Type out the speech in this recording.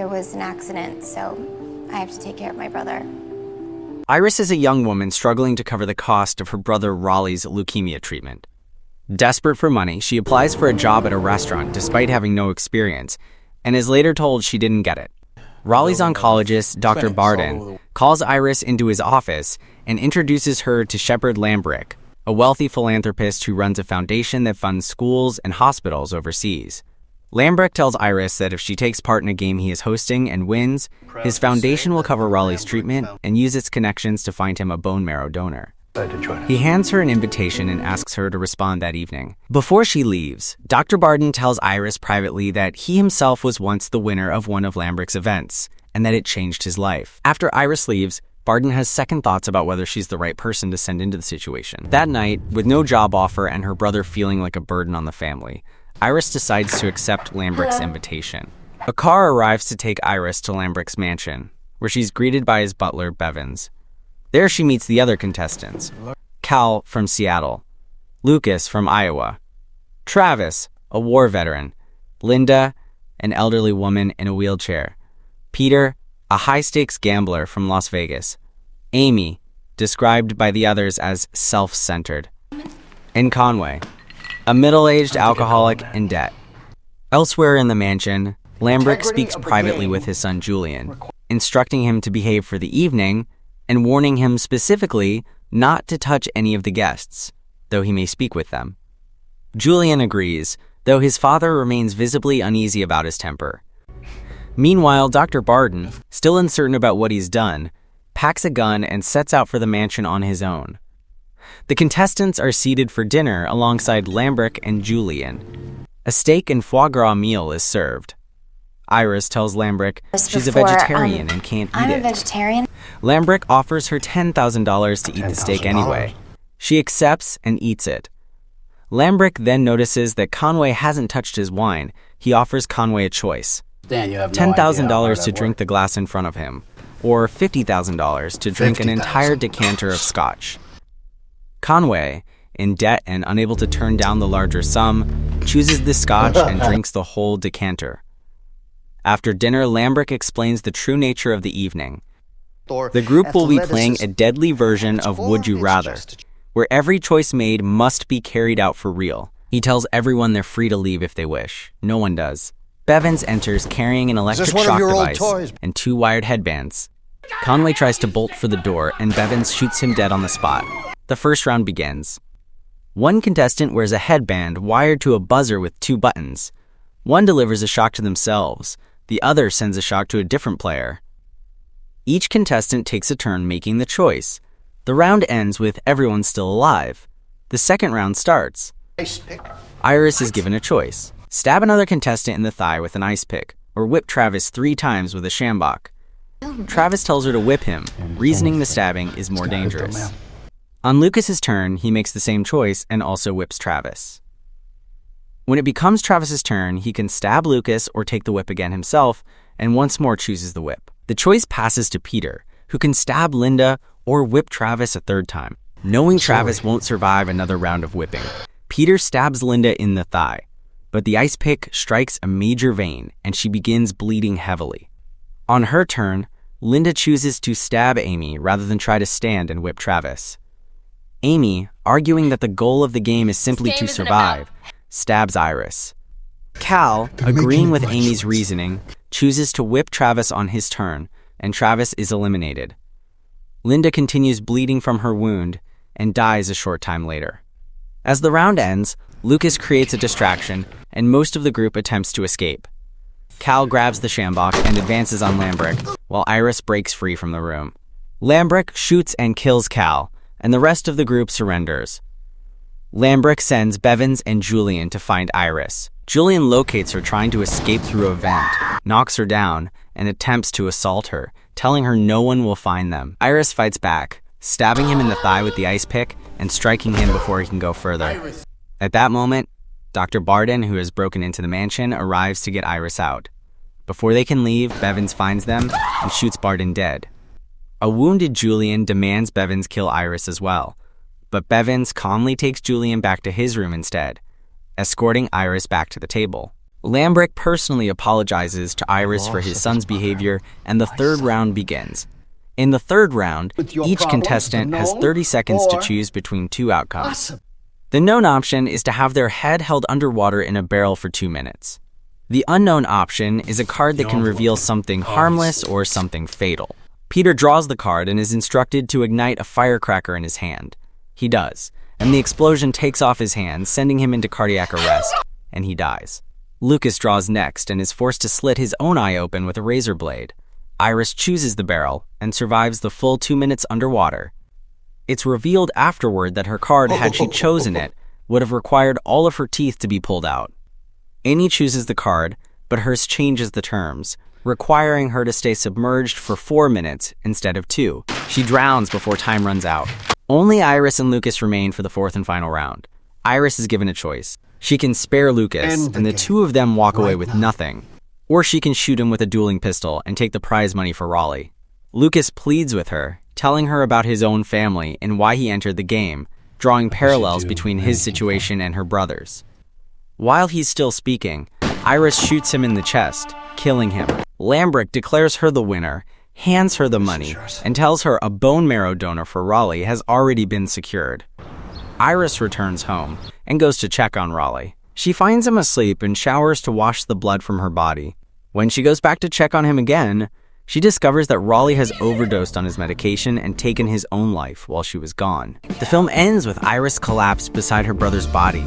there was an accident, so I have to take care of my brother. Iris is a young woman struggling to cover the cost of her brother Raleigh's leukemia treatment. Desperate for money, she applies for a job at a restaurant despite having no experience, and is later told she didn't get it. Raleigh's oncologist, Dr. Barden, calls Iris into his office and introduces her to Shepard Lambrick, a wealthy philanthropist who runs a foundation that funds schools and hospitals overseas. Lambrick tells Iris that if she takes part in a game he is hosting and wins, his foundation will cover Raleigh's treatment and use its connections to find him a bone marrow donor. He hands her an invitation and asks her to respond that evening. Before she leaves, Dr. Barden tells Iris privately that he himself was once the winner of one of Lambrick's events, and that it changed his life. After Iris leaves, Barden has second thoughts about whether she's the right person to send into the situation. That night, with no job offer and her brother feeling like a burden on the family, Iris decides to accept Lambrick's invitation. A car arrives to take Iris to Lambrick's mansion, where she's greeted by his butler, Bevins. There she meets the other contestants: Cal from Seattle, Lucas from Iowa, Travis, a war veteran, Linda, an elderly woman in a wheelchair, Peter, a high-stakes gambler from Las Vegas, Amy, described by the others as self-centered, and Conway, a middle-aged alcoholic in debt. Elsewhere in the mansion, Lambrick speaks privately with his son Julian, instructing him to behave for the evening and warning him specifically not to touch any of the guests, though he may speak with them. Julian agrees, though his father remains visibly uneasy about his temper. Meanwhile, Dr. Barden, still uncertain about what he's done, packs a gun and sets out for the mansion on his own. The contestants are seated for dinner alongside Lambrick and Julian. A steak and foie gras meal is served. Iris tells Lambrick she's a vegetarian and can't eat it. I'm a vegetarian. Lambrick offers her $10,000 to eat the steak anyway. She accepts and eats it. Lambrick then notices that Conway hasn't touched his wine. He offers Conway a choice: $10,000 to drink the glass in front of him, or $50,000 to drink an entire decanter of scotch. Conway, in debt and unable to turn down the larger sum, chooses the scotch and drinks the whole decanter. After dinner, Lambrick explains the true nature of the evening. The group will be playing a deadly version of Would You Rather, where every choice made must be carried out for real. He tells everyone they're free to leave if they wish. No one does. Bevins enters carrying an electric shock device and 2 wired headbands. Conway tries to bolt for the door, and Bevins shoots him dead on the spot. The first round begins. One contestant wears a headband wired to a buzzer with 2 buttons. One delivers a shock to themselves. The other sends a shock to a different player. Each contestant takes a turn making the choice. The round ends with everyone still alive. The second round starts. Iris is given a choice: stab another contestant in the thigh with an ice pick, or whip Travis 3 times with a sjambok. Travis tells her to whip him, reasoning the stabbing is more dangerous. On Lucas's turn, he makes the same choice and also whips Travis. When it becomes Travis's turn, he can stab Lucas or take the whip again himself, and once more chooses the whip. The choice passes to Peter, who can stab Linda or whip Travis a 3rd time. Knowing Travis won't survive another round of whipping, Peter stabs Linda in the thigh, but the ice pick strikes a major vein and she begins bleeding heavily. On her turn, Linda chooses to stab Amy rather than try to stand and whip Travis. Amy, arguing that the goal of the game is simply to survive, stabs Iris. Cal, agreeing with Amy's reasoning, chooses to whip Travis on his turn, and Travis is eliminated. Linda continues bleeding from her wound and dies a short time later. As the round ends, Lucas creates a distraction, and most of the group attempts to escape. Cal grabs the sjambok and advances on Lambrick, while Iris breaks free from the room. Lambrick shoots and kills Cal, and the rest of the group surrenders. Lambrick sends Bevins and Julian to find Iris. Julian locates her trying to escape through a vent, knocks her down, and attempts to assault her, telling her no one will find them. Iris fights back, stabbing him in the thigh with the ice pick and striking him before he can go further. At that moment, Dr. Barden, who has broken into the mansion, arrives to get Iris out. Before they can leave, Bevins finds them and shoots Barden dead. A wounded Julian demands Bevins kill Iris as well, but Bevins calmly takes Julian back to his room instead, escorting Iris back to the table. Lambrick personally apologizes to Iris for his son's behavior, and the third round begins. In the third round, each contestant has 30 seconds to choose between two outcomes. The known option is to have their head held underwater in a barrel for 2 minutes. The unknown option is a card that can reveal something harmless or something fatal. Peter draws the card and is instructed to ignite a firecracker in his hand. He does, and the explosion takes off his hand, sending him into cardiac arrest, and he dies. Lucas draws next and is forced to slit his own eye open with a razor blade. Iris chooses the barrel and survives the full 2 minutes underwater. It's revealed afterward that her card, had she chosen it, would have required all of her teeth to be pulled out. Annie chooses the card, but hers changes the terms, requiring her to stay submerged for 4 minutes instead of 2. She drowns before time runs out. Only Iris and Lucas remain for the fourth and final round. Iris is given a choice. She can spare Lucas, and the two of them walk away with nothing. Or she can shoot him with a dueling pistol and take the prize money for Raleigh. Lucas pleads with her, telling her about his own family and why he entered the game, drawing parallels between his situation and her brother's. While he's still speaking, Iris shoots him in the chest, killing him. Lambrick declares her the winner, hands her the money, and tells her a bone marrow donor for Raleigh has already been secured. Iris returns home and goes to check on Raleigh. She finds him asleep and showers to wash the blood from her body. When she goes back to check on him again, she discovers that Raleigh has overdosed on his medication and taken his own life while she was gone. The film ends with Iris collapsed beside her brother's body,